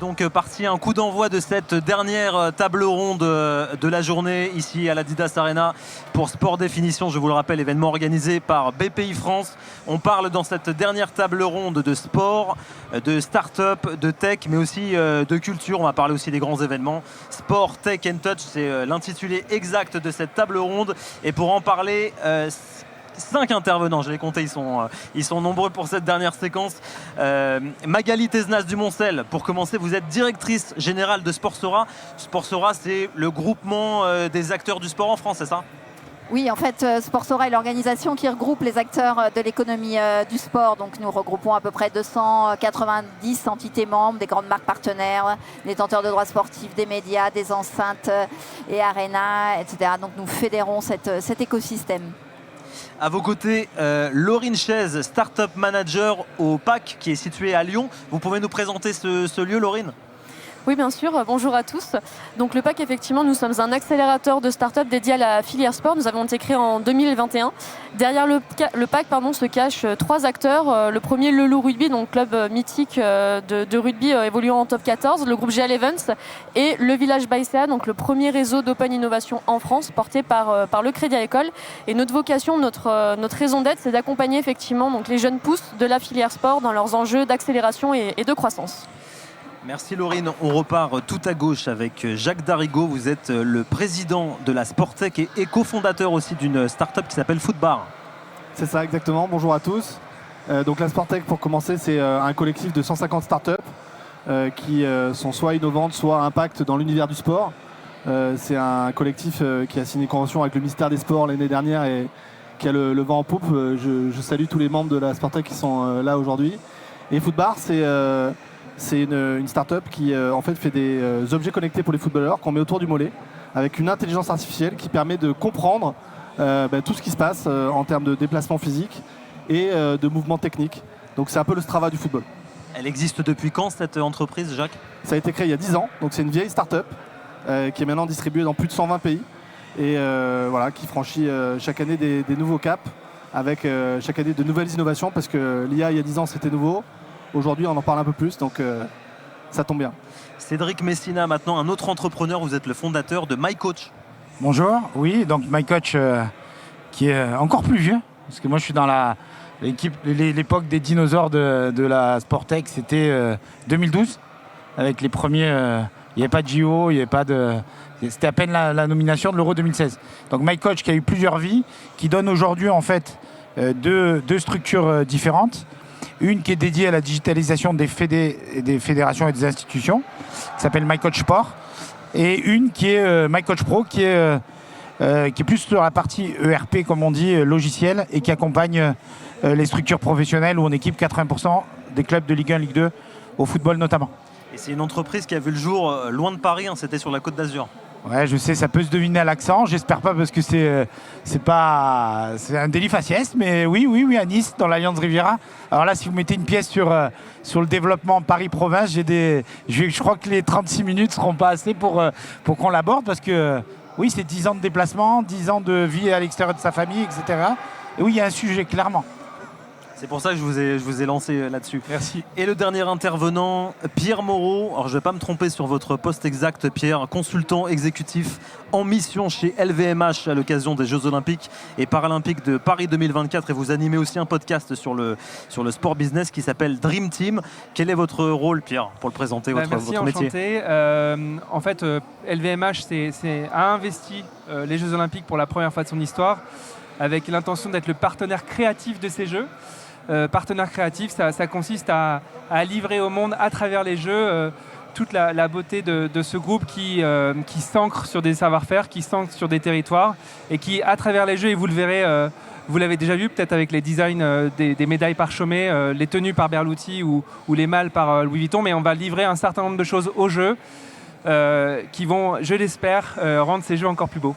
donc parti, un coup d'envoi de cette dernière table ronde de la journée ici à l'Adidas Arena pour Sport Définition, je vous le rappelle, événement organisé par BPI France. On parle dans cette dernière table ronde de sport, de start-up, de tech, mais aussi de culture. On va parler aussi des grands événements. Sport, Tech and Touch, c'est l'intitulé exact de cette table ronde. Et pour en parler, 5 intervenants, je les comptais, ils sont nombreux pour cette dernière séquence. Magali Tesnas du Moncel, pour commencer, vous êtes directrice générale de Sportsora. Sportsora, c'est le groupement des acteurs du sport en France, c'est ça ? Oui, en fait, Sportsora est l'organisation qui regroupe les acteurs de l'économie du sport. Donc nous regroupons à peu près 290 entités membres, des grandes marques partenaires, détenteurs de droits sportifs, des médias, des enceintes et arénas, etc. Donc nous fédérons cet écosystème. À vos côtés, Laurine Chaise, Startup Manager au PAC qui est situé à Lyon. Vous pouvez nous présenter ce lieu, Laurine ? Oui, bien sûr. Bonjour à tous. Donc, le PAC, effectivement, nous sommes un accélérateur de start-up dédié à la filière sport. Nous avons été créés en 2021. Derrière le PAC se cachent 3 acteurs. Le premier, le Loup Rugby, donc club mythique de rugby évoluant en top 14. Le groupe GL Events et le Village Baïséa, donc le premier réseau d'open innovation en France, porté par le Crédit Agricole. Et notre vocation, notre raison d'être, c'est d'accompagner effectivement donc, les jeunes pousses de la filière sport dans leurs enjeux d'accélération et de croissance. Merci Laurine. On repart tout à gauche avec Jacques Darigo. Vous êtes le président de la Sportec et cofondateur aussi d'une start-up qui s'appelle Footbar. C'est ça exactement. Bonjour à tous. Donc la Sportec, pour commencer, c'est un collectif de 150 start-up qui sont soit innovantes, soit impact dans l'univers du sport. C'est un collectif qui a signé une convention avec le ministère des Sports l'année dernière et qui a le vent en poupe. Je salue tous les membres de la Sportec qui sont là aujourd'hui. Et Footbar, c'est une start-up qui en fait des objets connectés pour les footballeurs qu'on met autour du mollet avec une intelligence artificielle qui permet de comprendre tout ce qui se passe en termes de déplacement physique et de mouvement technique. Donc c'est un peu le Strava du football. Elle existe depuis quand cette entreprise, Jacques ? Ça a été créé il y a 10 ans, donc c'est une vieille start-up qui est maintenant distribuée dans plus de 120 pays et qui franchit chaque année des nouveaux caps avec chaque année de nouvelles innovations parce que l'IA il y a 10 ans c'était nouveau. Aujourd'hui, on en parle un peu plus, donc ça tombe bien. Cédric Messina, maintenant un autre entrepreneur. Vous êtes le fondateur de MyCoach. Bonjour, oui, donc MyCoach qui est encore plus vieux, parce que moi je suis dans l'époque des dinosaures de la Sportec, c'était 2012, avec les premiers, il n'y avait pas de JO, il n'y avait pas de... C'était à peine la nomination de l'Euro 2016. Donc MyCoach qui a eu plusieurs vies, qui donne aujourd'hui en fait deux structures différentes. Une qui est dédiée à la digitalisation des fédérations et des institutions, qui s'appelle MyCoach Sport. Et une qui est MyCoach Pro, qui est plus sur la partie ERP, comme on dit, logiciel, et qui accompagne les structures professionnelles où on équipe 80% des clubs de Ligue 1, Ligue 2, au football notamment. Et c'est une entreprise qui a vu le jour loin de Paris, c'était sur la Côte d'Azur. Ouais, je sais, ça peut se deviner à l'accent. J'espère pas parce que c'est un délit faciès, mais oui, à Nice, dans l'Alliance Riviera. Alors là, si vous mettez une pièce sur le développement Paris-Province, je crois que les 36 minutes seront pas assez pour qu'on l'aborde parce que oui, c'est 10 ans de déplacement, 10 ans de vie à l'extérieur de sa famille, etc. Et oui, il y a un sujet, clairement. C'est pour ça que je vous ai lancé là-dessus. Merci. Et le dernier intervenant, Pierre Moreau. Alors, je ne vais pas me tromper sur votre poste exact, Pierre. Consultant exécutif en mission chez LVMH à l'occasion des Jeux Olympiques et Paralympiques de Paris 2024. Et vous animez aussi un podcast sur le sport business qui s'appelle Dream Team. Quel est votre rôle, Pierre, pour le présenter, votre métier ? En fait, LVMH a investi les Jeux Olympiques pour la première fois de son histoire avec l'intention d'être le partenaire créatif de ces Jeux. Partenaire créatif, ça consiste à livrer au monde à travers les jeux toute la beauté de ce groupe qui s'ancre sur des savoir-faire, qui s'ancre sur des territoires et qui, à travers les jeux, et vous le verrez, vous l'avez déjà vu peut-être avec les designs des médailles parchemées, les tenues par Berluti ou les malles par Louis Vuitton, mais on va livrer un certain nombre de choses aux jeux qui vont, je l'espère, rendre ces jeux encore plus beaux.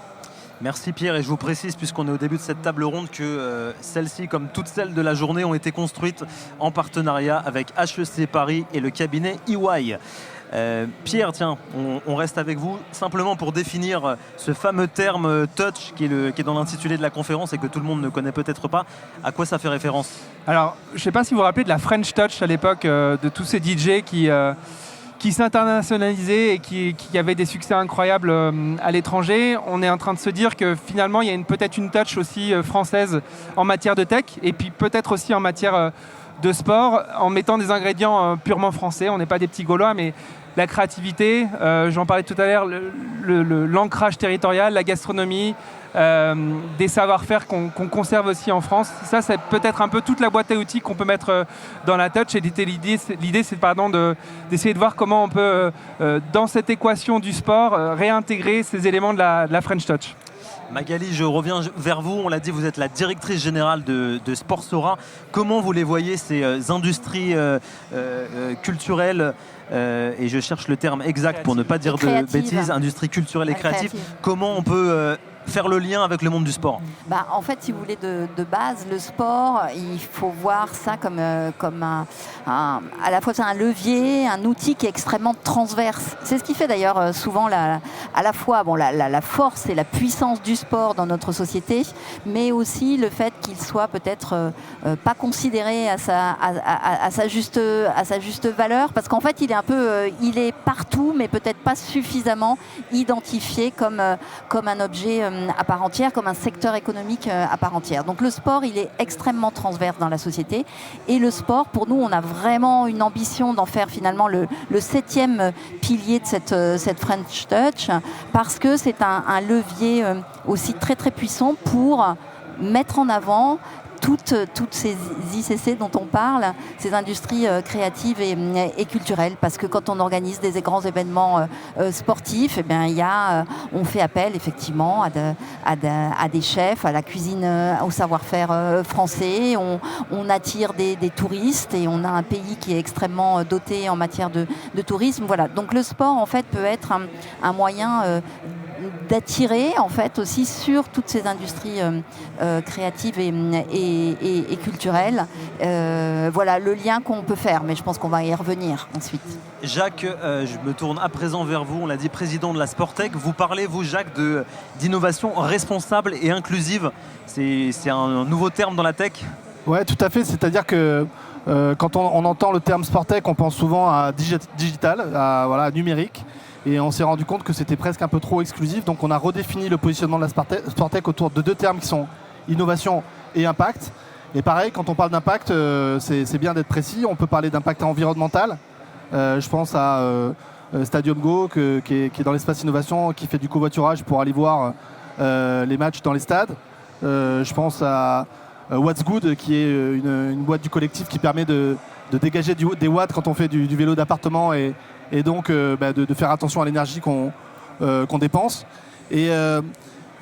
Merci Pierre, et je vous précise, puisqu'on est au début de cette table ronde, que celles-ci, comme toutes celles de la journée, ont été construites en partenariat avec HEC Paris et le cabinet EY. Pierre, tiens, on reste avec vous simplement pour définir ce fameux terme touch qui est dans l'intitulé de la conférence et que tout le monde ne connaît peut-être pas. À quoi ça fait référence ? Alors, je ne sais pas si vous vous rappelez de la French Touch à l'époque, de tous ces DJ qui s'internationalisait et qui avait des succès incroyables à l'étranger. On est en train de se dire que finalement, il y a peut-être une touch aussi française en matière de tech et puis peut-être aussi en matière de sport en mettant des ingrédients purement français. On n'est pas des petits Gaulois, mais la créativité, j'en parlais tout à l'heure, l'ancrage territorial, la gastronomie, des savoir-faire qu'on conserve aussi en France. Ça, c'est peut-être un peu toute la boîte à outils qu'on peut mettre dans la touch. Et l'idée, c'est d'essayer de voir comment on peut, dans cette équation du sport, réintégrer ces éléments de la French Touch. Magali, je reviens vers vous. On l'a dit, vous êtes la directrice générale de Sportsora. Comment vous les voyez, ces industries culturelles et je cherche le terme exact pour ne pas dire de bêtises, industrie culturelle et créative. Comment on peut faire le lien avec le monde du sport? En fait, si vous voulez, de base, le sport, il faut voir ça comme à la fois c'est un levier, un outil qui est extrêmement transverse. C'est ce qui fait d'ailleurs souvent à la fois la force et la puissance du sport dans notre société, mais aussi le fait qu'il soit peut-être pas considéré à sa juste valeur, parce qu'en fait, il est partout, mais peut-être pas suffisamment identifié comme un objet à part entière, comme un secteur économique à part entière. Donc le sport, il est extrêmement transverse dans la société. Et le sport, pour nous, on a vraiment une ambition d'en faire finalement le 7e pilier de cette French Touch, parce que c'est un levier aussi très très puissant pour mettre en avant toutes ces ICC dont on parle, ces industries créatives et culturelles, parce que quand on organise des grands événements sportifs, on fait appel effectivement à des chefs, à la cuisine, au savoir-faire français, on attire des touristes et on a un pays qui est extrêmement doté en matière de tourisme. Voilà. Donc le sport en fait peut être un moyen d'attirer en fait aussi sur toutes ces industries créatives et culturelles. Voilà le lien qu'on peut faire, mais je pense qu'on va y revenir ensuite. Jacques, je me tourne à présent vers vous. On l'a dit, président de la Sportec. Vous parlez, vous, Jacques, d'innovation responsable et inclusive. C'est un nouveau terme dans la tech? Ouais, tout à fait. C'est-à-dire que quand on entend le terme Sportec, on pense souvent à digital, à numérique. Et on s'est rendu compte que c'était presque un peu trop exclusif. Donc on a redéfini le positionnement de la Sportec autour de deux termes qui sont innovation et impact. Et pareil, quand on parle d'impact, c'est bien d'être précis. On peut parler d'impact environnemental. Je pense à Stadium Go, qui est dans l'espace innovation, qui fait du covoiturage pour aller voir les matchs dans les stades. Je pense à What's Good, qui est une boîte du collectif qui permet de dégager des watts quand on fait du vélo d'appartement et donc de faire attention à l'énergie qu'on dépense. Et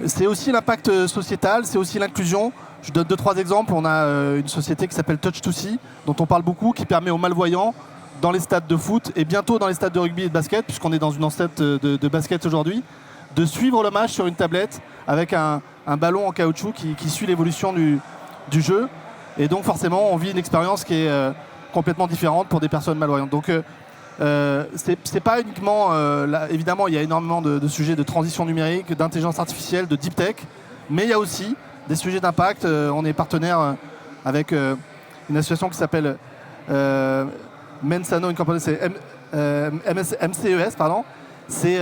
c'est aussi l'impact sociétal, c'est aussi l'inclusion. Je donne 2-3 exemples. On a une société qui s'appelle Touch2See, dont on parle beaucoup, qui permet aux malvoyants, dans les stades de foot et bientôt dans les stades de rugby et de basket, puisqu'on est dans une enceinte de basket aujourd'hui, de suivre le match sur une tablette avec un ballon en caoutchouc qui suit l'évolution du jeu. Et donc forcément, on vit une expérience qui est complètement différente pour des personnes malvoyantes. Donc c'est pas uniquement évidemment il y a énormément de sujets de transition numérique, d'intelligence artificielle, de deep tech, mais il y a aussi des sujets d'impact. On est partenaire avec une association qui s'appelle Mensano Incorporated, c'est MCES, pardon. C'est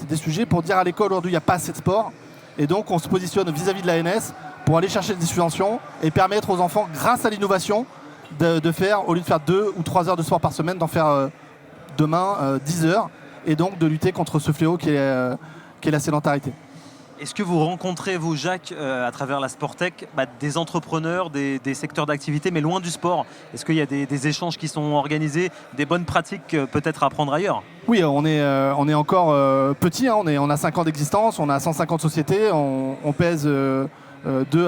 des sujets pour dire à l'école aujourd'hui il n'y a pas assez de sport, et donc on se positionne vis-à-vis de l'ANS pour aller chercher des subventions et permettre aux enfants, grâce à l'innovation, de faire, au lieu de faire 2 ou 3 heures de sport par semaine, d'en faire demain 10 heures, et donc de lutter contre ce fléau qui est la sédentarité. Est-ce que vous rencontrez, vous, Jacques, à travers la Sportec, des entrepreneurs, des secteurs d'activité, mais loin du sport? Est-ce qu'il y a des échanges qui sont organisés, des bonnes pratiques peut-être à apprendre ailleurs? Oui, on est encore petit, hein, on a 5 ans d'existence, on a 150 sociétés, on pèse 2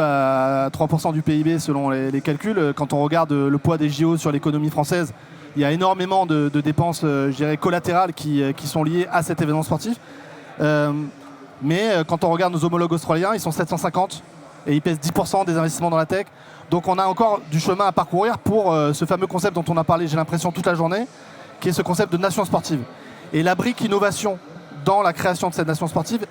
à 3% du PIB selon les calculs. Quand on regarde le poids des JO sur l'économie française, il y a énormément de dépenses, je dirais, collatérales qui sont liées à cet événement sportif. Mais quand on regarde nos homologues australiens, ils sont 750 et ils pèsent 10% des investissements dans la tech. Donc on a encore du chemin à parcourir pour ce fameux concept dont on a parlé, j'ai l'impression, toute la journée, qui est ce concept de nation sportive. Et la brique innovation dans la création de cette nation sportive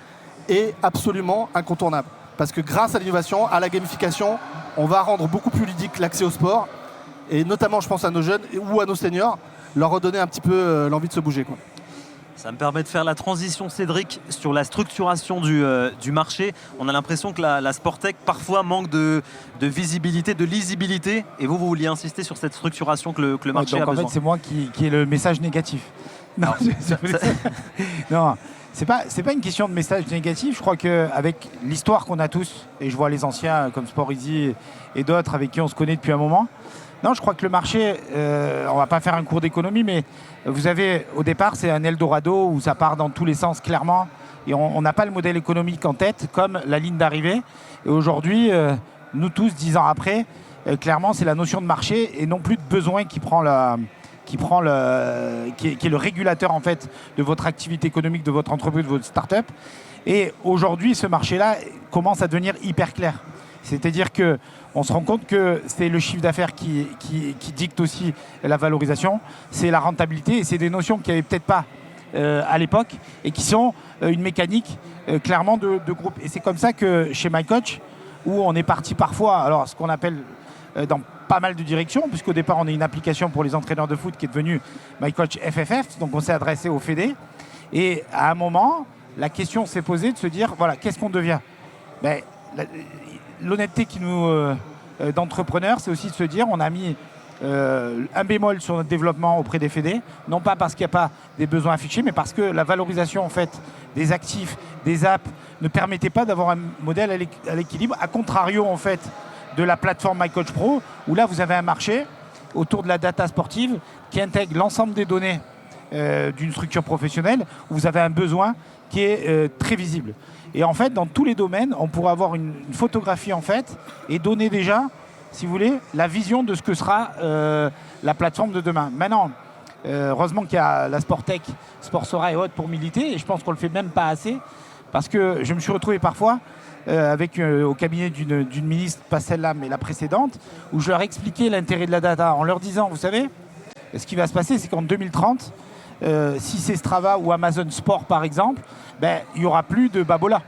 est absolument incontournable. Parce que grâce à l'innovation, à la gamification, on va rendre beaucoup plus ludique l'accès au sport. Et notamment, je pense à nos jeunes ou à nos seniors, leur redonner un petit peu l'envie de se bouger, quoi. Ça me permet de faire la transition, Cédric, sur la structuration du marché. On a l'impression que la Sportec parfois manque de visibilité, de lisibilité. Et vous vouliez insister sur cette structuration que le marché a besoin. En fait, c'est moi qui ai le message négatif. Non, non, c'est pas une question de message négatif. Je crois qu'avec l'histoire qu'on a tous, et je vois les anciens comme Sport Easy et d'autres avec qui on se connaît depuis un moment, non, je crois que le marché, on va pas faire un cours d'économie, mais vous avez, au départ, c'est un Eldorado où ça part dans tous les sens clairement, et on n'a pas le modèle économique en tête comme la ligne d'arrivée. Et aujourd'hui, nous tous, 10 ans après, clairement, c'est la notion de marché et non plus de besoin qui est le régulateur en fait de votre activité économique, de votre entreprise, de votre start-up. Et aujourd'hui, ce marché-là commence à devenir hyper clair. C'est-à-dire qu'on se rend compte que c'est le chiffre d'affaires qui dicte aussi la valorisation, c'est la rentabilité, et c'est des notions qu'il n'y avait peut-être pas à l'époque et qui sont une mécanique clairement de groupe. Et c'est comme ça que chez MyCoach, où on est parti parfois, alors ce qu'on appelle dans pas mal de directions, puisqu'au départ on est une application pour les entraîneurs de foot qui est devenue MyCoach FFF, donc on s'est adressé au Fédé. Et à un moment, la question s'est posée de se dire, voilà, qu'est-ce qu'on devient ? L'honnêteté qui d'entrepreneurs, c'est aussi de se dire, on a mis un bémol sur notre développement auprès des fédés, non pas parce qu'il n'y a pas des besoins affichés, mais parce que la valorisation en fait, des actifs, des apps, ne permettait pas d'avoir un modèle à l'équilibre, à contrario en fait, de la plateforme MyCoach Pro, où là vous avez un marché autour de la data sportive qui intègre l'ensemble des données d'une structure professionnelle, où vous avez un besoin qui est très visible. Et en fait, dans tous les domaines, on pourrait avoir une photographie en fait et donner déjà, si vous voulez, la vision de ce que sera la plateforme de demain. Maintenant, heureusement qu'il y a la Sportec, Sportsora et autres pour militer, et je pense qu'on ne le fait même pas assez, parce que je me suis retrouvé parfois au cabinet d'une ministre, pas celle-là, mais la précédente, où je leur expliquais l'intérêt de la data en leur disant, vous savez, ce qui va se passer, c'est qu'en 2030, si c'est Strava ou Amazon Sport par exemple, il n'y aura plus de Babola.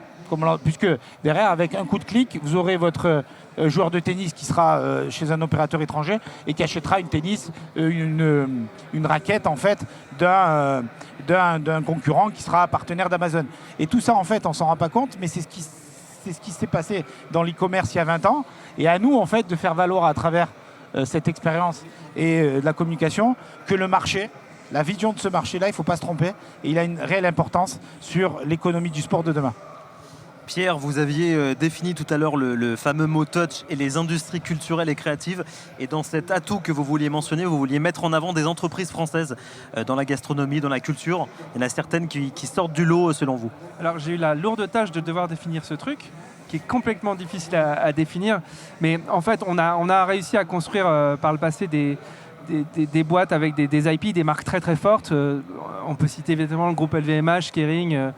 Puisque derrière, avec un coup de clic, vous aurez votre joueur de tennis qui sera chez un opérateur étranger et qui achètera une raquette en fait d'un concurrent qui sera partenaire d'Amazon. Et tout ça, en fait, on ne s'en rend pas compte, mais c'est ce qui s'est passé dans l'e-commerce il y a 20 ans. Et à nous, en fait, de faire valoir à travers cette expérience et de la communication que le marché, la vision de ce marché-là, il ne faut pas se tromper, et il a une réelle importance sur l'économie du sport de demain. Pierre, vous aviez défini tout à l'heure le fameux mot touch et les industries culturelles et créatives. Et dans cet atout que vous vouliez mentionner, vous vouliez mettre en avant des entreprises françaises dans la gastronomie, dans la culture. Il y en a certaines qui sortent du lot selon vous. Alors j'ai eu la lourde tâche de devoir définir ce truc, qui est complètement difficile à définir. Mais en fait, on a réussi à construire par le passé des boîtes avec des IP, des marques très très fortes. On peut citer évidemment le groupe LVMH, Kering.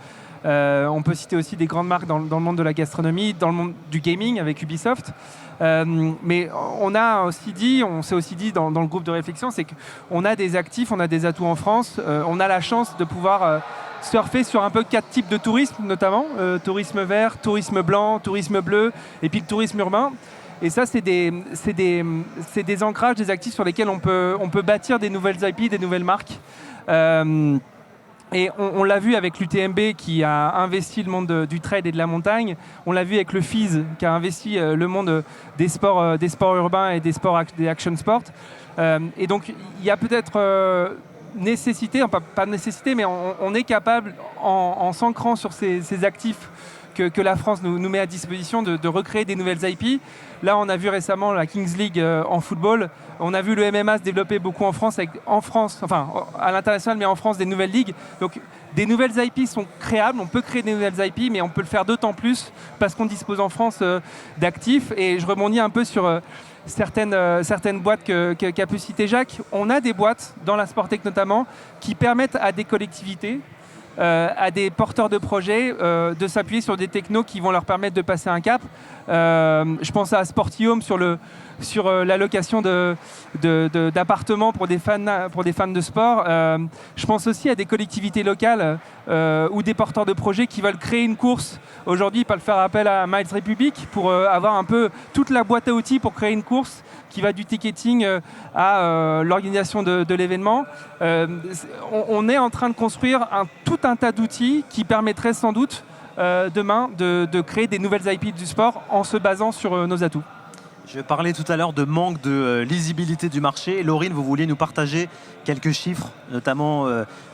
On peut citer aussi des grandes marques dans le monde de la gastronomie, dans le monde du gaming avec Ubisoft. Mais on s'est aussi dit dans le groupe de réflexion, c'est qu'on a des actifs, on a des atouts en France. On a la chance de pouvoir surfer sur un peu 4 types de tourisme, notamment tourisme vert, tourisme blanc, tourisme bleu, et puis le tourisme urbain. Et ça, c'est des ancrages, des actifs sur lesquels on peut bâtir des nouvelles IP, des nouvelles marques. Et on l'a vu avec l'UTMB qui a investi le monde du trail et de la montagne. On l'a vu avec le FIS qui a investi le monde des sports urbains et des action sports. Et donc, il y a peut-être nécessité, pas nécessité, mais on est capable, en s'ancrant sur ces actifs que la France nous met à disposition, de recréer des nouvelles IP. Là, on a vu récemment la Kings League en football. On a vu le MMA se développer beaucoup en France, à l'international, mais en France, des nouvelles ligues. Donc, des nouvelles IP sont créables. On peut créer des nouvelles IP, mais on peut le faire d'autant plus parce qu'on dispose en France d'actifs. Et je rebondis un peu sur certaines boîtes qu'a pu citer Jacques. On a des boîtes, dans la Sportec notamment, qui permettent à des collectivités, à des porteurs de projets de s'appuyer sur des technos qui vont leur permettre de passer un cap. Je pense à Sportium sur le sur la location d'appartements pour des fans de sport. Je pense aussi à des collectivités locales ou des porteurs de projets qui veulent créer une course. Aujourd'hui, ils peuvent faire appel à Miles Republic pour avoir un peu toute la boîte à outils pour créer une course qui va du ticketing à l'organisation de l'événement. On est en train de construire tout un tas d'outils qui permettraient sans doute demain de créer des nouvelles IP du sport en se basant sur nos atouts. Je parlais tout à l'heure de manque de lisibilité du marché. Laurine, vous vouliez nous partager quelques chiffres, notamment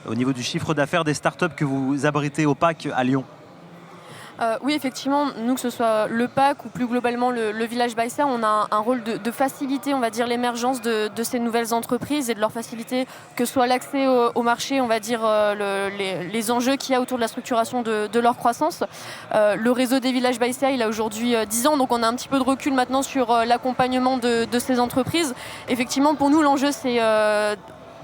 au niveau du chiffre d'affaires des startups que vous abritez au PAC à Lyon. Oui, effectivement, nous, que ce soit le PAC ou plus globalement le Village by Serre, on a un rôle de faciliter, on va dire, l'émergence de ces nouvelles entreprises et de leur faciliter que soit l'accès au marché, on va dire, les enjeux qu'il y a autour de la structuration de leur croissance. Le réseau des Villages by Serre, il a aujourd'hui 10 ans, donc on a un petit peu de recul maintenant sur l'accompagnement de ces entreprises. Effectivement, pour nous, l'enjeu, c'est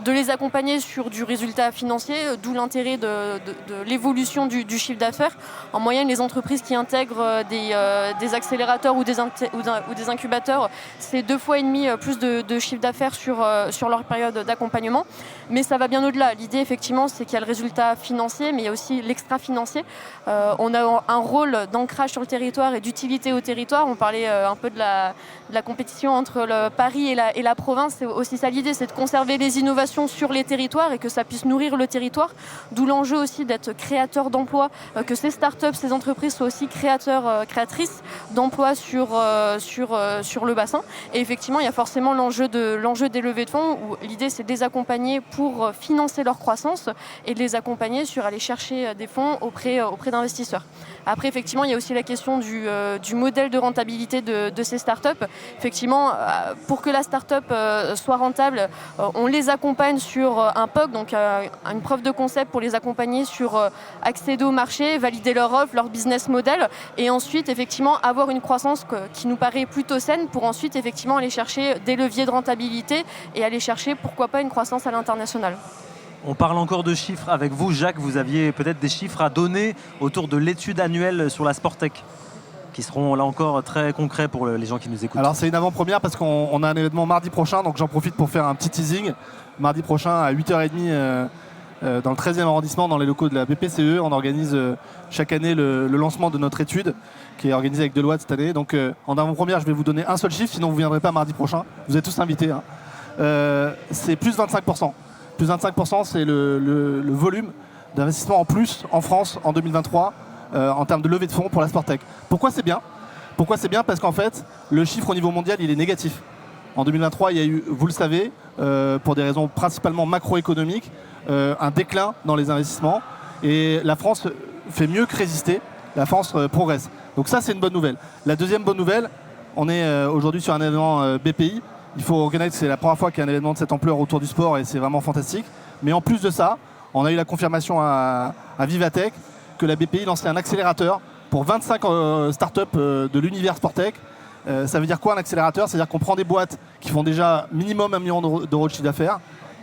de les accompagner sur du résultat financier, d'où l'intérêt de l'évolution du chiffre d'affaires. En moyenne, les entreprises qui intègrent des accélérateurs ou des incubateurs, c'est 2,5 fois plus de chiffre d'affaires sur leur période d'accompagnement. Mais ça va bien au-delà. L'idée, effectivement, c'est qu'il y a le résultat financier, mais il y a aussi l'extra-financier. On a un rôle d'ancrage sur le territoire et d'utilité au territoire. On parlait un peu de la compétition entre le Paris et la province. C'est aussi ça l'idée, c'est de conserver les innovations sur les territoires et que ça puisse nourrir le territoire. D'où l'enjeu aussi d'être créateur d'emplois, que ces startups, ces entreprises soient aussi créatrices d'emplois sur le bassin. Et effectivement, il y a forcément l'enjeu des levées de fonds où l'idée, c'est de les accompagner pour financer leur croissance et de les accompagner sur aller chercher des fonds auprès d'investisseurs. Après, effectivement, il y a aussi la question du modèle de rentabilité de ces startups. Effectivement, pour que la startup soit rentable, on les accompagne sur un POC, donc une preuve de concept pour les accompagner sur accéder au marché, valider leur offre, leur business model, et ensuite, effectivement, avoir une croissance qui nous paraît plutôt saine pour ensuite, effectivement, aller chercher des leviers de rentabilité et aller chercher, pourquoi pas, une croissance à l'international. On parle encore de chiffres avec vous, Jacques. Vous aviez peut-être des chiffres à donner autour de l'étude annuelle sur la Sportec, qui seront là encore très concrets pour les gens qui nous écoutent. Alors c'est une avant-première parce qu'on a un événement mardi prochain, donc j'en profite pour faire un petit teasing. Mardi prochain à 8h30 dans le 13e arrondissement, dans les locaux de la BPCE, on organise chaque année le lancement de notre étude qui est organisée avec Deloitte cette année. Donc en avant-première, je vais vous donner un seul chiffre, sinon vous ne viendrez pas mardi prochain. Vous êtes tous invités. Hein. C'est plus 25%. Plus 25%, c'est le volume d'investissement en plus en France en 2023 en termes de levée de fonds pour la Sportec. Pourquoi c'est bien ? Parce qu'en fait, le chiffre au niveau mondial, il est négatif. En 2023, il y a eu, vous le savez, pour des raisons principalement macroéconomiques, un déclin dans les investissements. Et la France fait mieux que résister. La France progresse. Donc ça, c'est une bonne nouvelle. La deuxième bonne nouvelle, on est aujourd'hui sur un événement BPI. Il faut reconnaître que c'est la première fois qu'il y a un événement de cette ampleur autour du sport et c'est vraiment fantastique. Mais en plus de ça, on a eu la confirmation à Vivatech que la BPI lançait un accélérateur pour 25 startups de l'univers Sportec. Ça veut dire quoi un accélérateur ? C'est-à-dire qu'on prend des boîtes qui font déjà minimum 1 million d'euros de chiffre d'affaires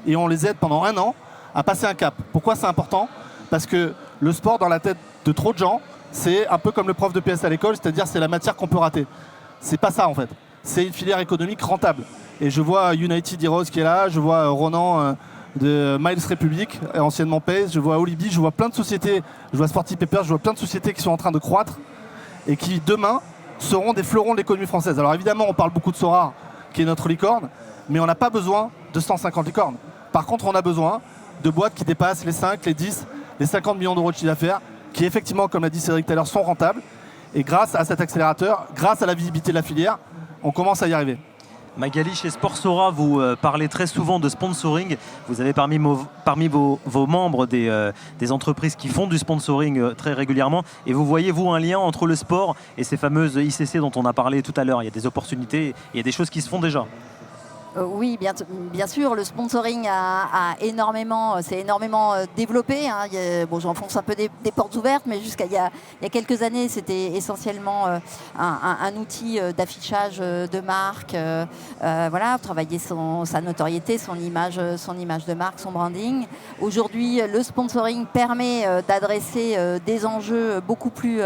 et on les aide pendant 1 an à passer un cap. Pourquoi c'est important ? Parce que le sport, dans la tête de trop de gens, c'est un peu comme le prof de PS à l'école, c'est-à-dire c'est la matière qu'on peut rater. C'est pas ça en fait. C'est une filière économique rentable. Et je vois United Heroes qui est là, je vois Ronan de Miles Republic, anciennement PES, je vois Olibi, je vois plein de sociétés, je vois Sporty Paper, je vois plein de sociétés qui sont en train de croître et qui demain seront des fleurons de l'économie française. Alors évidemment, on parle beaucoup de Sora, qui est notre licorne, mais on n'a pas besoin de 150 licornes. Par contre, on a besoin de boîtes qui dépassent les 5, les 10, les 50 millions d'euros de chiffre d'affaires, qui effectivement, comme l'a dit Cédric tout à l'heure, sont rentables. Et grâce à cet accélérateur, grâce à la visibilité de la filière, on commence à y arriver. Magali, chez Sportsora, vous parlez très souvent de sponsoring. Vous avez parmi vos membres des entreprises qui font du sponsoring très régulièrement. Et vous voyez, vous, un lien entre le sport et ces fameuses ICC dont on a parlé tout à l'heure. Il y a des opportunités, il y a des choses qui se font déjà. Oui, bien sûr, le sponsoring s'est énormément développé. Hein. Bon, j'enfonce un peu des portes ouvertes, mais jusqu'à il y a quelques années, c'était essentiellement un outil d'affichage de marque. Voilà, travailler sa notoriété, son image de marque, son branding. Aujourd'hui, le sponsoring permet d'adresser des enjeux beaucoup plus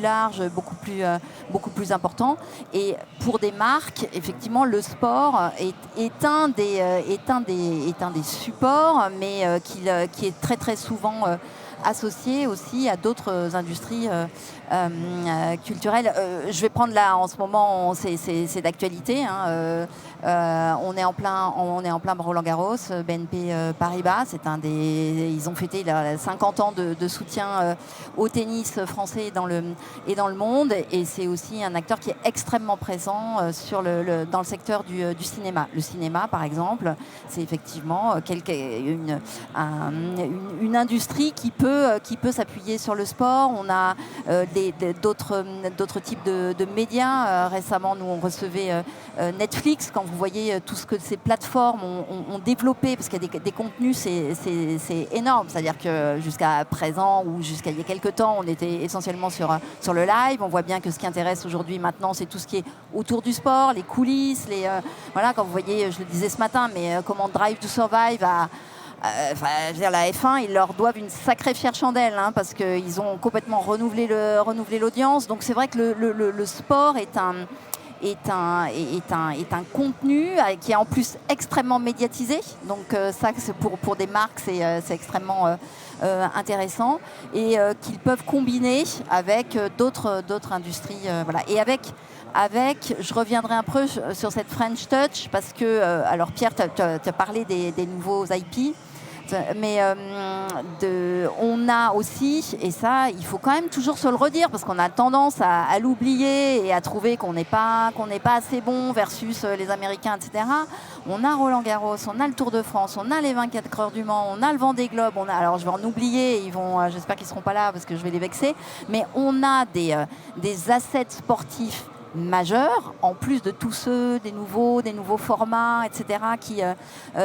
larges, beaucoup plus importants. Et pour des marques, effectivement, le sport est un des supports, mais qui est très très souvent associé aussi à d'autres industries culturelles. Je vais prendre là en ce moment, c'est d'actualité. Hein, on est en plein Roland-Garros, BNP Paribas. Ils ont fêté 50 ans de soutien au tennis français et dans le monde. Et c'est aussi un acteur qui est extrêmement présent dans le secteur du cinéma. Le cinéma, par exemple, c'est effectivement une industrie qui peut s'appuyer sur le sport. On a d'autres types de médias. Récemment, nous, on recevait Netflix. Quand vous voyez tout ce que ces plateformes ont développé, parce qu'il y a des contenus, c'est énorme. C'est-à-dire que jusqu'à présent, ou jusqu'à il y a quelques temps, on était essentiellement sur le live. On voit bien que ce qui intéresse aujourd'hui, maintenant, c'est tout ce qui est autour du sport, les coulisses. Voilà, quand vous voyez, je le disais ce matin, mais comment Drive to Survive je veux dire, la F1, ils leur doivent une sacrée fière chandelle, hein, parce qu'ils ont complètement renouvelé l'audience. Donc c'est vrai que le sport est un contenu qui est en plus extrêmement médiatisé. Donc ça, pour des marques, c'est extrêmement intéressant, et qu'ils peuvent combiner avec d'autres industries. Voilà. Et je reviendrai un peu sur cette French Touch, parce que, alors Pierre, tu as parlé des nouveaux IP, mais on a aussi, et ça, il faut quand même toujours se le redire, parce qu'on a tendance à l'oublier et à trouver qu'on n'est pas assez bon versus les Américains, etc. On a Roland-Garros, on a le Tour de France, on a les 24 heures du Mans, on a le Vendée Globe, alors je vais en oublier, j'espère qu'ils ne seront pas là parce que je vais les vexer, mais on a des assets sportifs majeurs, en plus de tous ceux des nouveaux formats, etc.,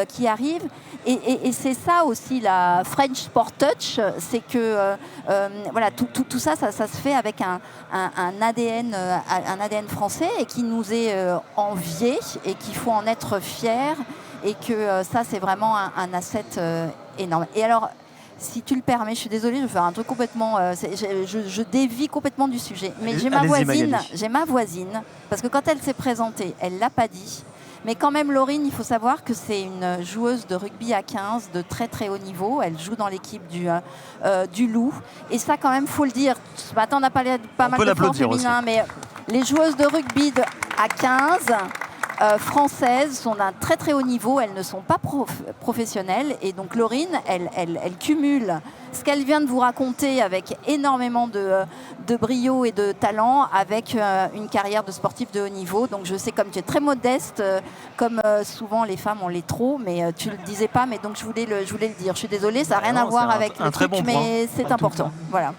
qui arrivent. Et c'est ça aussi la French Sport Touch, c'est que voilà, tout ça se fait avec un ADN français, et qui nous est envié, et qu'il faut en être fier, et que ça, c'est vraiment un asset énorme. Et alors, si tu le permets, je suis désolée, je vais faire un truc complètement... je dévie complètement du sujet. Mais j'ai ma voisine, parce que quand elle s'est présentée, elle ne l'a pas dit. Mais quand même, Laurine, il faut savoir que c'est une joueuse de rugby à 15 de très très haut niveau. Elle joue dans l'équipe du Loup. Et ça, quand même, il faut le dire. Ce matin, on a parlé pas mal de sport féminin, mais les joueuses de rugby à 15... françaises sont d'un très très haut niveau, elles ne sont pas professionnelles, et donc Laurine, elle cumule ce qu'elle vient de vous raconter avec énormément de brio et de talent, avec une carrière de sportif de haut niveau. Donc je sais, comme tu es très modeste, comme souvent les femmes on l'est trop, mais tu le disais pas, mais donc je voulais le dire. Je suis désolée, ça n'a rien à voir avec le truc, mais c'est important. Voilà.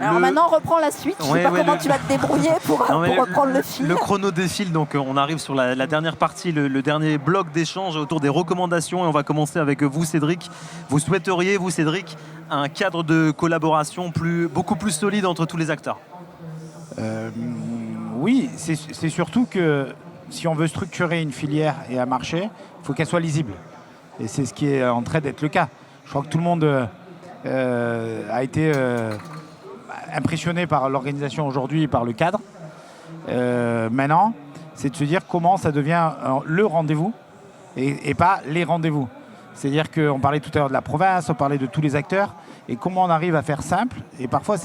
Alors maintenant, on reprend la suite. Je ne sais pas comment tu vas te débrouiller pour reprendre le fil. Le chrono défile, donc on arrive sur la dernière partie, le dernier bloc d'échange autour des recommandations. Et on va commencer avec vous, Cédric. Vous souhaiteriez, vous, Cédric, un cadre de collaboration beaucoup plus solide entre tous les acteurs? Oui, c'est surtout que si on veut structurer une filière et un marché, il faut qu'elle soit lisible. Et c'est ce qui est en train d'être le cas. Je crois que tout le monde a été... impressionné par l'organisation aujourd'hui et par le cadre. Maintenant, c'est de se dire comment ça devient le rendez-vous et pas les rendez-vous. C'est-à-dire qu'on parlait tout à l'heure de la province, on parlait de tous les acteurs, et comment on arrive à faire simple. Et parfois,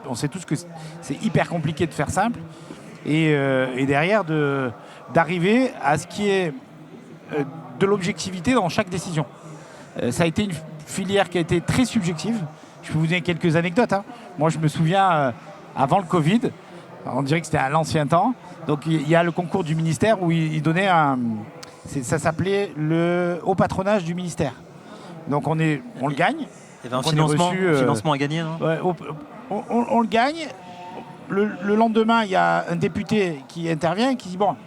on sait tous que c'est hyper compliqué de faire simple. Et derrière, d'arriver à ce qui est de l'objectivité dans chaque décision. Ça a été une filière qui a été très subjective. Je peux vous donner quelques anecdotes. Hein. Moi, je me souviens, avant le Covid, on dirait que c'était à l'ancien temps. Donc, il y a le concours du ministère où il donnait ça s'appelait le haut patronage du ministère. Donc, on le gagne. Il y avait un financement à gagner, non? Ouais, on le gagne. Le lendemain, il y a un député qui intervient et qui dit bon,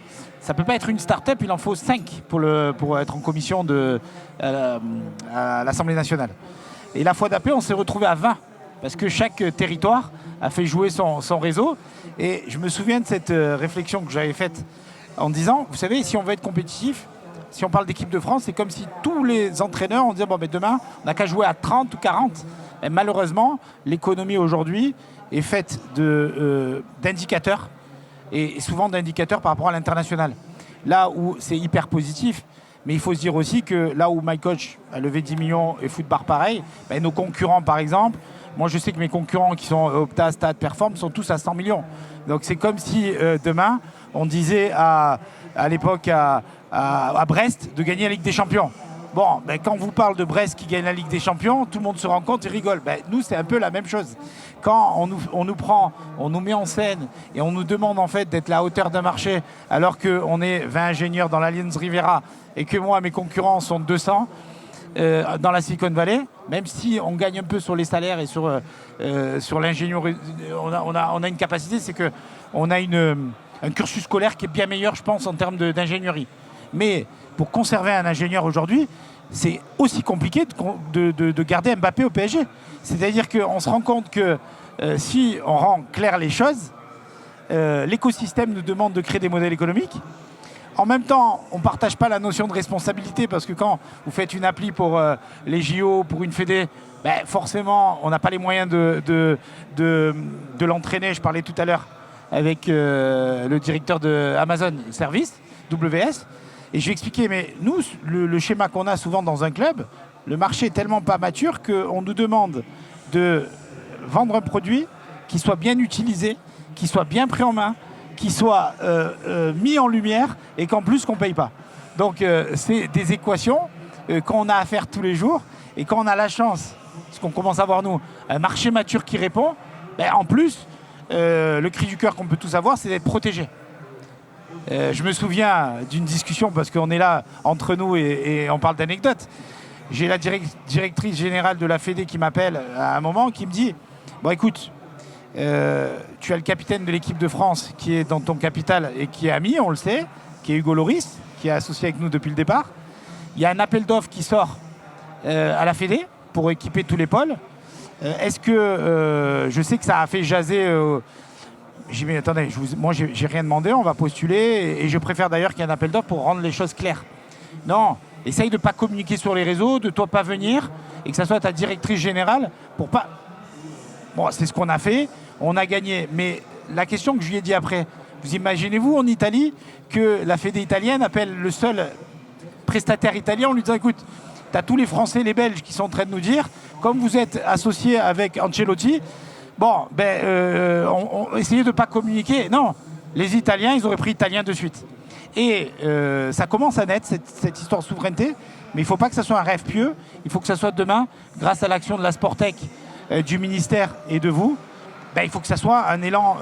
ça ne peut pas être une start-up, il en faut 5 pour être en commission à l'Assemblée nationale. Et la fois d'après, on s'est retrouvé à 20, parce que chaque territoire a fait jouer son réseau. Et je me souviens de cette réflexion que j'avais faite en disant, vous savez, si on veut être compétitif, si on parle d'équipe de France, c'est comme si tous les entraîneurs, on disait, bon, ben demain, on n'a qu'à jouer à 30 ou 40. Et malheureusement, l'économie aujourd'hui est faite d'indicateurs, et souvent d'indicateurs par rapport à l'international. Là où c'est hyper positif, mais il faut se dire aussi que là où MyCoach a levé 10 millions et Footbar pareil, ben nos concurrents par exemple, moi je sais que mes concurrents qui sont Opta, Stade, Perform sont tous à 100 millions. Donc c'est comme si demain on disait à l'époque à Brest de gagner la Ligue des Champions. Bon, ben, quand on vous parle de Brest qui gagne la Ligue des Champions, tout le monde se rend compte et rigole. Ben, nous, c'est un peu la même chose. Quand on nous prend, on nous met en scène et on nous demande en fait d'être à la hauteur d'un marché alors qu'on est 20 ingénieurs dans l'Allianz Riviera et que moi, mes concurrents sont 200 dans la Silicon Valley, même si on gagne un peu sur les salaires et sur l'ingénierie, on a une capacité, c'est qu'on a un cursus scolaire qui est bien meilleur, je pense, en termes d'ingénierie. Mais pour conserver un ingénieur aujourd'hui, c'est aussi compliqué de garder Mbappé au PSG. C'est-à-dire qu'on se rend compte que si on rend clair les choses, l'écosystème nous demande de créer des modèles économiques. En même temps, on ne partage pas la notion de responsabilité parce que quand vous faites une appli pour les JO, pour une fédé, ben forcément, on n'a pas les moyens de l'entraîner. Je parlais tout à l'heure avec le directeur de Amazon Service, WS. Et je vais expliquer, mais nous, le schéma qu'on a souvent dans un club, le marché est tellement pas mature qu'on nous demande de vendre un produit qui soit bien utilisé, qui soit bien pris en main, qui soit mis en lumière et qu'en plus qu'on ne paye pas. Donc c'est des équations qu'on a à faire tous les jours. Et quand on a la chance, parce qu'on commence à voir nous, un marché mature qui répond, ben, en plus, le cri du cœur qu'on peut tous avoir, c'est d'être protégé. Je me souviens d'une discussion, parce qu'on est là entre nous et on parle d'anecdotes. J'ai la directrice générale de la Fédé qui m'appelle à un moment, qui me dit « Bon écoute, tu as le capitaine de l'équipe de France qui est dans ton capital et qui est ami, on le sait, qui est Hugo Loris, qui est associé avec nous depuis le départ. Il y a un appel d'offres qui sort à la Fédé pour équiper tous les pôles. Est-ce que je sais que ça a fait jaser... J'ai dit, mais attendez, moi j'ai rien demandé, on va postuler et je préfère d'ailleurs qu'il y ait un appel d'offres pour rendre les choses claires. Non, essaye de ne pas communiquer sur les réseaux, de toi pas venir et que ça soit ta directrice générale pour pas... Bon, c'est ce qu'on a fait, on a gagné. Mais la question que je lui ai dit après, vous imaginez-vous en Italie que la Fédé italienne appelle le seul prestataire italien en lui disant, écoute, tu as tous les Français, les Belges qui sont en train de nous dire, comme vous êtes associés avec Ancelotti, bon, essayez de ne pas communiquer. Non, les Italiens, ils auraient pris italien de suite. Et ça commence à naître, cette histoire de souveraineté, mais il ne faut pas que ça soit un rêve pieux. Il faut que ça soit demain, grâce à l'action de la Sportec, du ministère et de vous, il faut que ça soit un élan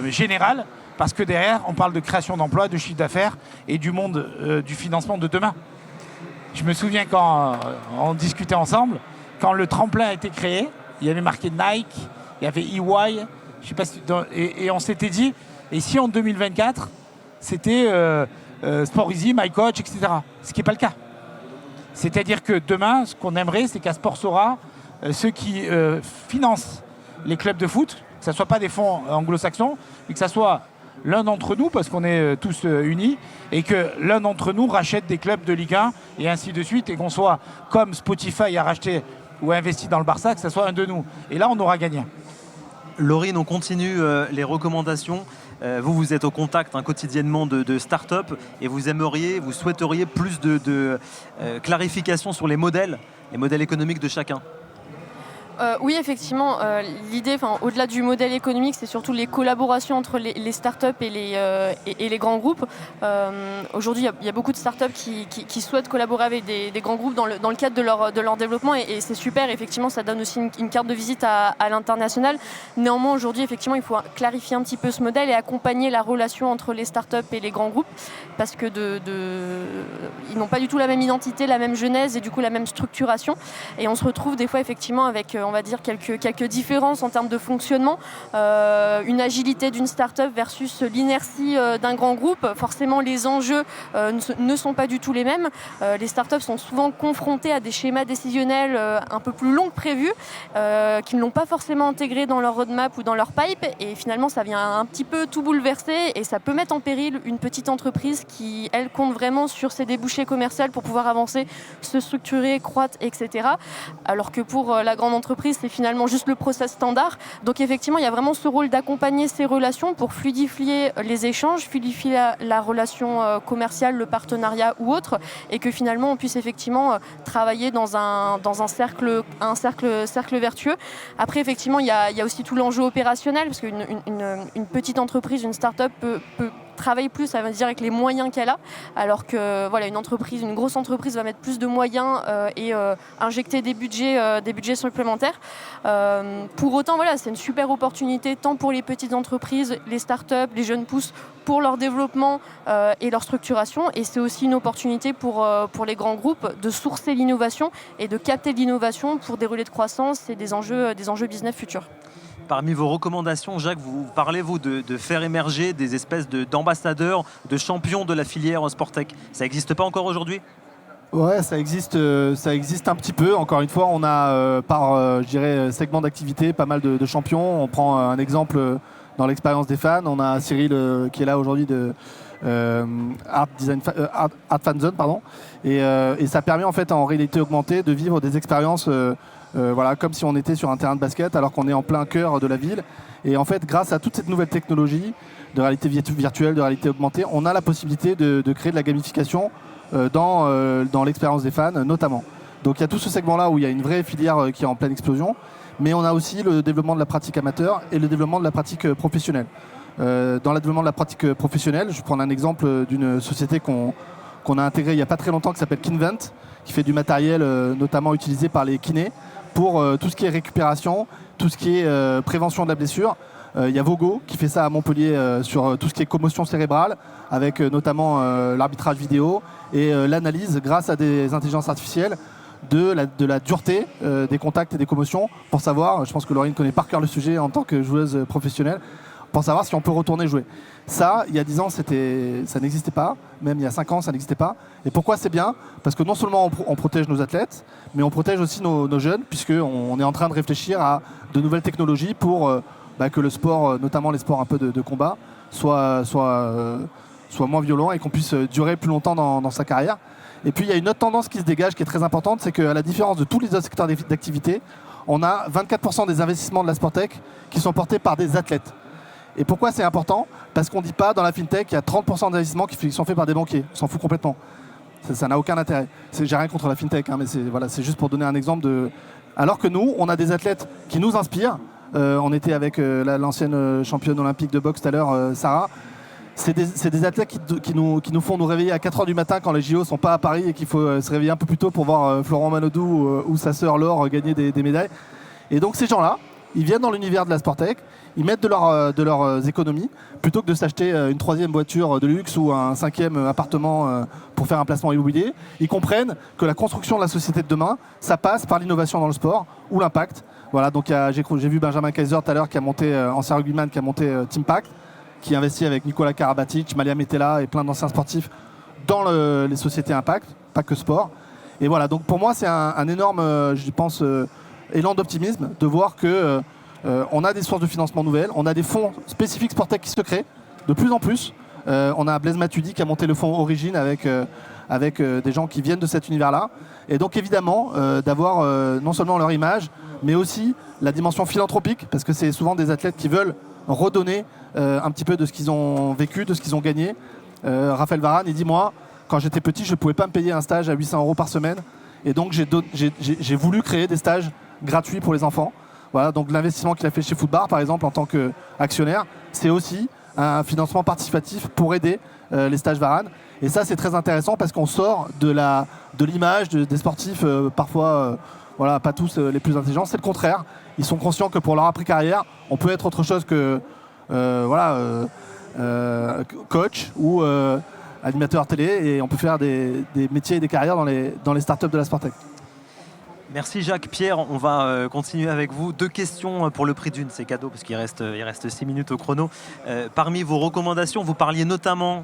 général, parce que derrière, on parle de création d'emplois, de chiffre d'affaires et du monde du financement de demain. Je me souviens quand on discutait ensemble, quand le tremplin a été créé, il y avait marqué Nike, il y avait EY, je sais pas si, et on s'était dit, et si en 2024, c'était Sport Easy, MyCoach, etc. Ce qui n'est pas le cas. C'est-à-dire que demain, ce qu'on aimerait, c'est qu'à Sportsora, ceux qui financent les clubs de foot, que ce ne soit pas des fonds anglo-saxons, mais que ce soit l'un d'entre nous, parce qu'on est tous unis, et que l'un d'entre nous rachète des clubs de Ligue 1, et ainsi de suite, et qu'on soit comme Spotify a racheté ou investi dans le Barça, que ce soit un de nous. Et là, on aura gagné. Laurine, on continue les recommandations. Vous êtes au contact quotidiennement de start-up et vous souhaiteriez plus de clarification sur les modèles économiques de chacun. Oui, effectivement, l'idée, au-delà du modèle économique, c'est surtout les collaborations entre les startups et les grands groupes. Aujourd'hui, il y a beaucoup de startups qui souhaitent collaborer avec des grands groupes dans le cadre de leur développement et c'est super. Effectivement, ça donne aussi une carte de visite à l'international. Néanmoins, aujourd'hui, effectivement, il faut clarifier un petit peu ce modèle et accompagner la relation entre les startups et les grands groupes parce que ils n'ont pas du tout la même identité, la même genèse et du coup la même structuration. Et on se retrouve des fois, effectivement, avec on va dire, quelques différences en termes de fonctionnement. Une agilité d'une start-up versus l'inertie d'un grand groupe. Forcément, les enjeux ne sont pas du tout les mêmes. Les start-up sont souvent confrontées à des schémas décisionnels un peu plus longs que prévu, qu'ils n'ont pas forcément intégrés dans leur roadmap ou dans leur pipe. Et finalement, ça vient un petit peu tout bouleverser et ça peut mettre en péril une petite entreprise qui, elle, compte vraiment sur ses débouchés commerciaux pour pouvoir avancer, se structurer, croître, etc. Alors que pour la grande entreprise, c'est finalement juste le process standard. Donc effectivement, il y a vraiment ce rôle d'accompagner ces relations pour fluidifier les échanges, fluidifier la relation commerciale, le partenariat ou autre, et que finalement on puisse effectivement travailler dans un cercle vertueux. Après, effectivement, il y a aussi tout l'enjeu opérationnel, parce qu'une petite entreprise, une start-up peut travaille plus, ça veut dire avec les moyens qu'elle a, alors que voilà, une grosse entreprise va mettre plus de moyens et injecter des budgets supplémentaires. Pour autant, voilà, c'est une super opportunité tant pour les petites entreprises, les startups, les jeunes pousses, pour leur développement et leur structuration, et c'est aussi une opportunité pour les grands groupes de sourcer l'innovation et de capter l'innovation pour des relais de croissance et des enjeux business futurs. Parmi vos recommandations, Jacques, vous parlez de faire émerger des espèces d'ambassadeurs, de champions de la filière Sportech. Ça n'existe pas encore aujourd'hui ? Ouais, ça existe un petit peu. Encore une fois, on a par segment d'activité pas mal de champions. On prend un exemple dans l'expérience des fans. On a Cyril qui est là aujourd'hui de Art Fan Zone, pardon. Et ça permet en fait en réalité augmentée de vivre des expériences comme si on était sur un terrain de basket alors qu'on est en plein cœur de la ville. Et en fait, grâce à toute cette nouvelle technologie de réalité virtuelle, de réalité augmentée, on a la possibilité de créer de la gamification dans l'expérience des fans notamment. Donc il y a tout ce segment-là où il y a une vraie filière qui est en pleine explosion, mais on a aussi le développement de la pratique amateur et le développement de la pratique professionnelle. Dans le développement de la pratique professionnelle, je vais prendre un exemple d'une société qu'on a intégrée il n'y a pas très longtemps qui s'appelle Kinvent, qui fait du matériel notamment utilisé par les kinés pour tout ce qui est récupération, tout ce qui est prévention de la blessure. Il y a Vogo qui fait ça à Montpellier sur tout ce qui est commotion cérébrale, avec notamment l'arbitrage vidéo et l'analyse grâce à des intelligences artificielles de la dureté des contacts et des commotions pour savoir, je pense que Laurine connaît par cœur le sujet en tant que joueuse professionnelle, pour savoir si on peut retourner jouer. Ça, il y a 10 ans, ça n'existait pas. Même il y a 5 ans, ça n'existait pas. Et pourquoi c'est bien ? Parce que non seulement on protège nos athlètes, mais on protège aussi nos jeunes, puisqu'on est en train de réfléchir à de nouvelles technologies pour que le sport, notamment les sports un peu de combat, soit moins violent et qu'on puisse durer plus longtemps dans sa carrière. Et puis il y a une autre tendance qui se dégage qui est très importante, c'est qu'à la différence de tous les autres secteurs d'activité, on a 24% des investissements de la Sportech qui sont portés par des athlètes. Et pourquoi c'est important ? Parce qu'on ne dit pas dans la FinTech qu'il y a 30% d'investissements qui sont faits par des banquiers. On s'en fout complètement. Ça n'a aucun intérêt. J'ai rien contre la FinTech, mais c'est juste pour donner un exemple de... Alors que nous, on a des athlètes qui nous inspirent. On était avec l'ancienne championne olympique de boxe tout à l'heure, Sarah. C'est des athlètes qui nous font nous réveiller à 4h du matin quand les JO ne sont pas à Paris et qu'il faut se réveiller un peu plus tôt pour voir Florent Manodou ou sa sœur Laure gagner des médailles. Et donc ces gens-là, ils viennent dans l'univers de la Sportech, ils mettent de leurs économies, plutôt que de s'acheter une 3e voiture de luxe ou un 5e appartement pour faire un placement immobilier. Ils comprennent que la construction de la société de demain, ça passe par l'innovation dans le sport ou l'impact. Voilà, donc j'ai vu Benjamin Kaiser tout à l'heure, qui a monté, ancien rugbyman, qui a monté Teampact, qui investit avec Nicolas Karabatic, Malia Metella et plein d'anciens sportifs dans les sociétés impact, pas que sport. Et voilà, donc pour moi c'est un énorme, je pense, élan d'optimisme de voir que on a des sources de financement nouvelles, on a des fonds spécifiques Sportech qui se créent de plus en plus. On a Blaise Matuidi qui a monté le fonds Origine avec des gens qui viennent de cet univers-là. Et donc évidemment d'avoir non seulement leur image, mais aussi la dimension philanthropique, parce que c'est souvent des athlètes qui veulent redonner un petit peu de ce qu'ils ont vécu, de ce qu'ils ont gagné. Raphaël Varane, il dit, moi, quand j'étais petit, je ne pouvais pas me payer un stage à 800 € par semaine. Et donc j'ai voulu créer des stages gratuits pour les enfants. Voilà, donc l'investissement qu'il a fait chez Footbar, par exemple, en tant qu'actionnaire, c'est aussi un financement participatif pour aider les stages Varane. Et ça, c'est très intéressant parce qu'on sort de l'image des sportifs, parfois, pas tous les plus intelligents. C'est le contraire. Ils sont conscients que pour leur après-carrière, on peut être autre chose que coach ou animateur télé, et on peut faire des métiers et des carrières dans les startups de la Sportech. Merci Jacques. Pierre, on va continuer avec vous. 2 questions pour le prix d'une, c'est cadeau parce qu'il reste 6 minutes au chrono. Parmi vos recommandations, vous parliez notamment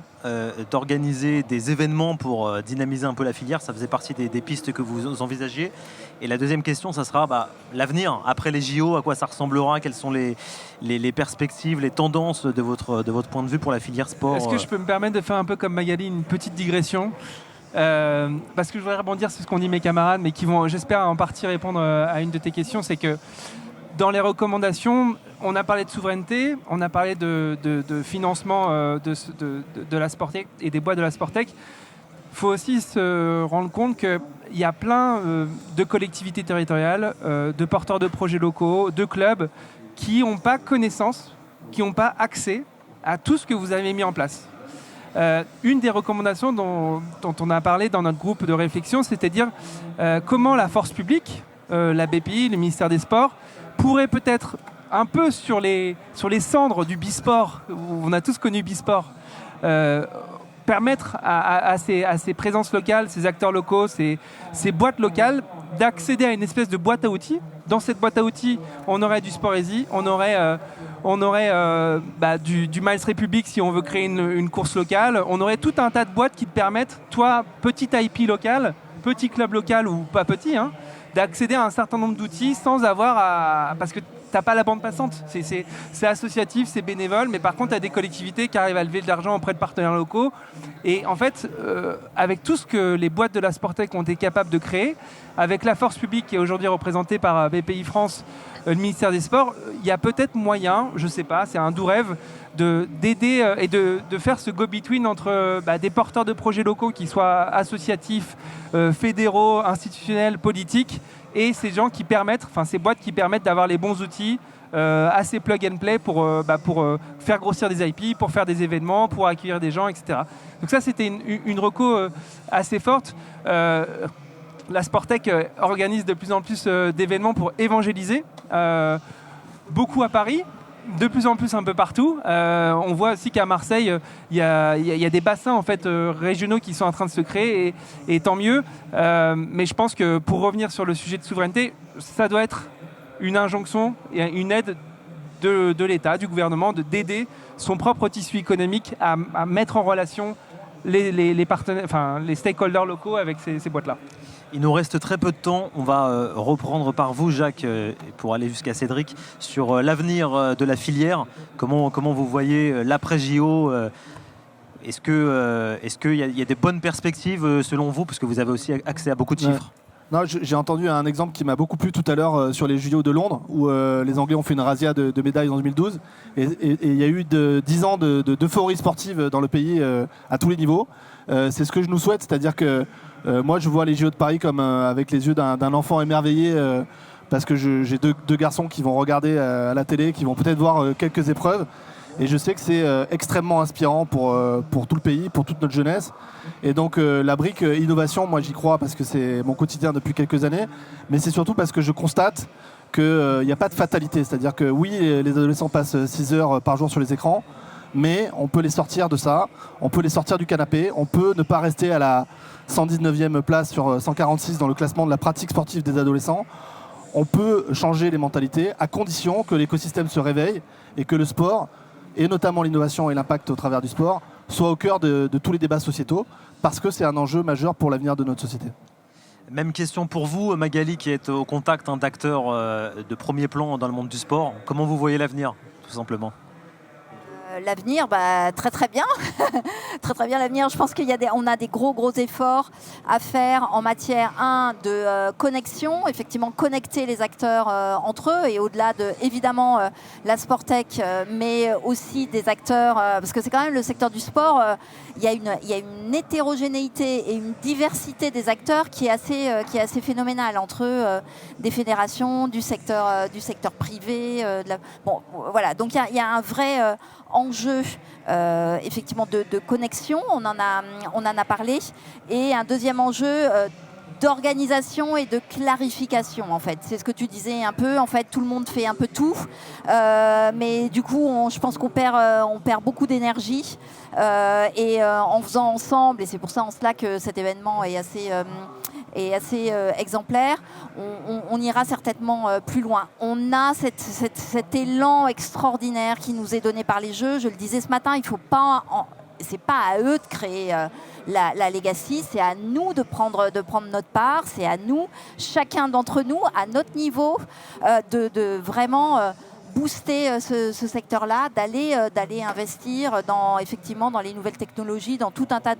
d'organiser des événements pour dynamiser un peu la filière. Ça faisait partie des pistes que vous envisagiez. Et la deuxième question, ça sera l'avenir. Après les JO, à quoi ça ressemblera? Quelles sont les perspectives, les tendances de votre point de vue pour la filière sport? Est-ce que je peux me permettre de faire un peu comme Magali, une petite digression? Parce que je voudrais rebondir sur ce qu'ont dit mes camarades, mais qui vont, j'espère, en partie répondre à une de tes questions. C'est que dans les recommandations, on a parlé de souveraineté, on a parlé de financement de la Sportec et des boîtes de la Sportec. Il faut aussi se rendre compte qu'il y a plein de collectivités territoriales, de porteurs de projets locaux, de clubs qui n'ont pas connaissance, qui n'ont pas accès à tout ce que vous avez mis en place. Une des recommandations dont on a parlé dans notre groupe de réflexion, c'est-à-dire comment la force publique, la BPI, le ministère des Sports, pourrait peut-être un peu sur les cendres du Bisport, on a tous connu Bisport, permettre à ces présences locales, ces acteurs locaux, ces boîtes locales, d'accéder à une espèce de boîte à outils. Dans cette boîte à outils, on aurait du Sport Easy, on aurait du Miles Republic si on veut créer une course locale, on aurait tout un tas de boîtes qui te permettent, toi, petit IP local, petit club local ou pas petit, d'accéder à un certain nombre d'outils sans avoir parce que t'as pas la bande passante. C'est associatif, c'est bénévole, mais par contre, tu as des collectivités qui arrivent à lever de l'argent auprès de partenaires locaux. Et en fait, avec tout ce que les boîtes de la Sportec ont été capables de créer, avec la force publique qui est aujourd'hui représentée par BPI France, le ministère des Sports, il y a peut-être moyen, je sais pas, c'est un doux rêve, d'aider et de faire ce go-between entre des porteurs de projets locaux qui soient associatifs, fédéraux, institutionnels, politiques, et ces gens qui permettent, ces boîtes qui permettent d'avoir les bons outils assez plug and play pour faire grossir des IP, pour faire des événements, pour accueillir des gens, etc. Donc ça, c'était une reco assez forte. La Sportec organise de plus en plus d'événements pour évangéliser, beaucoup à Paris, de plus en plus un peu partout. On voit aussi qu'à Marseille, il y a des bassins en fait, régionaux qui sont en train de se créer, et tant mieux. Mais je pense que pour revenir sur le sujet de souveraineté, ça doit être une injonction et une aide de l'État, du gouvernement, d'aider son propre tissu économique à mettre en relation les partenaires, les stakeholders locaux avec ces boîtes-là. Il nous reste très peu de temps. On va reprendre par vous, Jacques, pour aller jusqu'à Cédric, sur l'avenir de la filière. Comment vous voyez l'après-JO? Est-ce qu'il y a des bonnes perspectives selon vous? Parce que vous avez aussi accès à beaucoup de chiffres. Non, j'ai entendu un exemple qui m'a beaucoup plu tout à l'heure sur les JO de Londres, où les Anglais ont fait une razzia de médailles en 2012. Et il y a eu 10 ans d'euphorie sportive dans le pays à tous les niveaux. C'est ce que je nous souhaite, c'est-à-dire que moi je vois les JO de Paris comme avec les yeux d'un enfant émerveillé, parce que j'ai deux garçons qui vont regarder à la télé, qui vont peut-être voir quelques épreuves. Et je sais que c'est extrêmement inspirant pour tout le pays, pour toute notre jeunesse. Et donc la brique innovation, moi j'y crois parce que c'est mon quotidien depuis quelques années. Mais c'est surtout parce que je constate qu'il n'y a pas de fatalité. C'est-à-dire que oui, les adolescents passent 6 heures par jour sur les écrans, mais on peut les sortir de ça, on peut les sortir du canapé, on peut ne pas rester à la 119e place sur 146 dans le classement de la pratique sportive des adolescents. On peut changer les mentalités à condition que l'écosystème se réveille et que le sport, et notamment l'innovation et l'impact au travers du sport, soit au cœur de tous les débats sociétaux, parce que c'est un enjeu majeur pour l'avenir de notre société. Même question pour vous, Magali, qui est au contact d'acteurs de premier plan dans le monde du sport. Comment vous voyez l'avenir, tout simplement? L'avenir, très très bien. Très très bien l'avenir. Je pense qu'on a des gros efforts à faire en matière de connexion, effectivement connecter les acteurs entre eux et au-delà de évidemment la Sportec, mais aussi des acteurs, parce que c'est quand même le secteur du sport, il y a une hétérogénéité et une diversité des acteurs qui est assez phénoménale entre des fédérations, du secteur privé. Voilà. Donc il y a un vrai enjeu effectivement de connexion, on en a parlé, et un deuxième enjeu d'organisation et de clarification en fait. C'est ce que tu disais un peu, en fait tout le monde fait un peu tout, mais du coup je pense qu'on perd beaucoup d'énergie en faisant ensemble, et c'est pour ça en cela que cet événement est est assez exemplaire, on ira certainement plus loin. On a cet élan extraordinaire qui nous est donné par les jeux. Je le disais ce matin, il faut pas... C'est pas à eux de créer la legacy, c'est à nous de prendre notre part, c'est à nous, chacun d'entre nous, à notre niveau, de vraiment booster ce secteur-là, d'aller investir effectivement dans les nouvelles technologies, dans tout un tas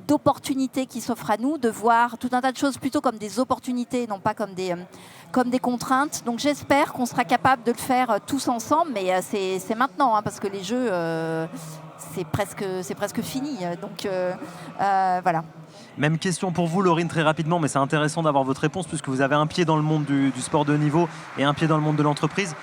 d'opportunités qui s'offrent à nous, de voir tout un tas de choses plutôt comme des opportunités, non pas comme des contraintes. Donc j'espère qu'on sera capable de le faire tous ensemble, mais c'est maintenant, hein, parce que les jeux... c'est presque fini. Donc voilà. Même question pour vous, Laurine, très rapidement, mais c'est intéressant d'avoir votre réponse puisque vous avez un pied dans le monde du sport de haut niveau et un pied dans le monde de l'entreprise.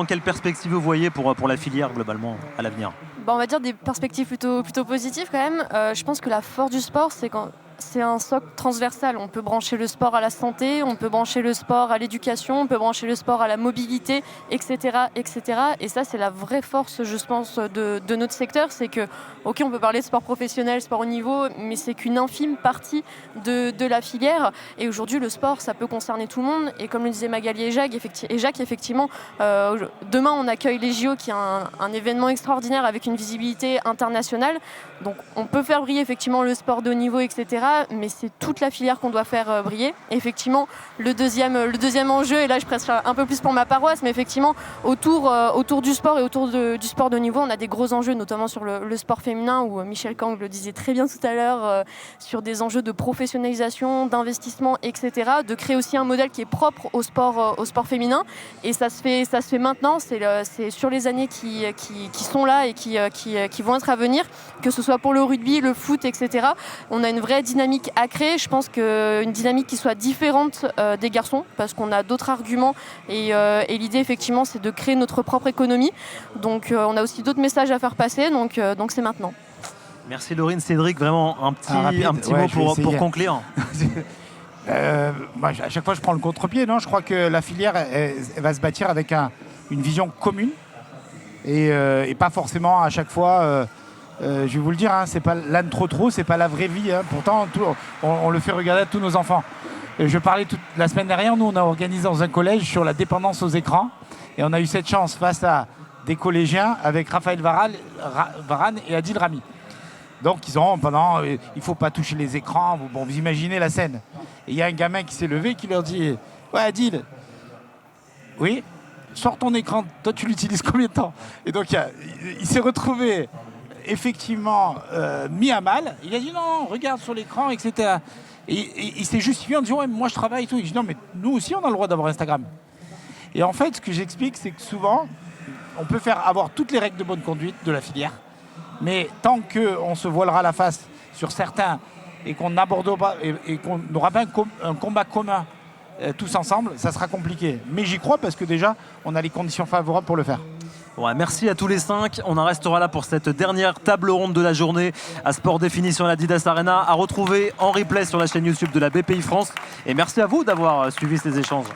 Quelle perspective vous voyez pour la filière globalement à l'avenir ? On va dire des perspectives plutôt positives quand même. Je pense que la force du sport, c'est quand c'est un socle transversal. On peut brancher le sport à la santé, on peut brancher le sport à l'éducation, on peut brancher le sport à la mobilité, etc. etc. Et ça, c'est la vraie force, je pense, de notre secteur. C'est que, ok, on peut parler de sport professionnel, sport haut niveau, mais c'est qu'une infime partie de la filière. Et aujourd'hui, le sport, ça peut concerner tout le monde. Et comme le disaient Magali et Jacques, effectivement, demain, on accueille les JO, qui est un événement extraordinaire avec une visibilité internationale. Donc, on peut faire briller effectivement le sport de haut niveau, etc. Mais c'est toute la filière qu'on doit faire briller. Et effectivement, le deuxième enjeu, et là je presse un peu plus pour ma paroisse, mais effectivement autour du sport et autour du sport de haut niveau, on a des gros enjeux, notamment sur le sport féminin, où Michel Kang le disait très bien tout à l'heure, sur des enjeux de professionnalisation, d'investissement, etc. De créer aussi un modèle qui est propre au sport féminin. Et ça se fait maintenant, c'est sur les années qui sont là et qui vont être à venir, que ce soit pour le rugby, le foot, etc. On a une vraie dynamique à créer. Je pense qu'une dynamique qui soit différente des garçons, parce qu'on a d'autres arguments et l'idée effectivement c'est de créer notre propre économie. Donc on a aussi d'autres messages à faire passer, donc c'est maintenant. Merci Laurine. Cédric, vraiment un petit mot pour conclure. Moi, à chaque fois je prends le contre-pied. Non, je crois que la filière elle va se bâtir avec une vision commune et pas forcément à chaque fois... je vais vous le dire, hein, c'est pas l'âne trop, c'est pas la vraie vie. Hein. Pourtant, on le fait regarder à tous nos enfants. Je parlais la semaine dernière, nous on a organisé dans un collège sur la dépendance aux écrans et on a eu cette chance face à des collégiens avec Raphaël Varane et Adil Rami. Donc ils ont il faut pas toucher les écrans. Bon, vous imaginez la scène. Et il y a un gamin qui s'est levé qui leur dit « Ouais Adil, oui, sors ton écran, toi tu l'utilises combien de temps ?» Et donc il s'est retrouvé effectivement mis à mal. Il a dit non, regarde sur l'écran, etc. Et il s'est justifié en disant ouais, moi je travaille et tout. Il dit non, mais nous aussi on a le droit d'avoir Instagram. Et en fait, ce que j'explique, c'est que souvent, on peut avoir toutes les règles de bonne conduite de la filière, mais tant qu'on se voilera la face sur certains et qu'on n'abordera pas et qu'on n'aura pas un combat commun tous ensemble, ça sera compliqué. Mais j'y crois parce que déjà, on a les conditions favorables pour le faire. Ouais, merci à tous les 5. On en restera là pour cette dernière table ronde de la journée à Sport Définition à l'Adidas Arena, à retrouver en replay sur la chaîne YouTube de la BPI France. Et merci à vous d'avoir suivi ces échanges.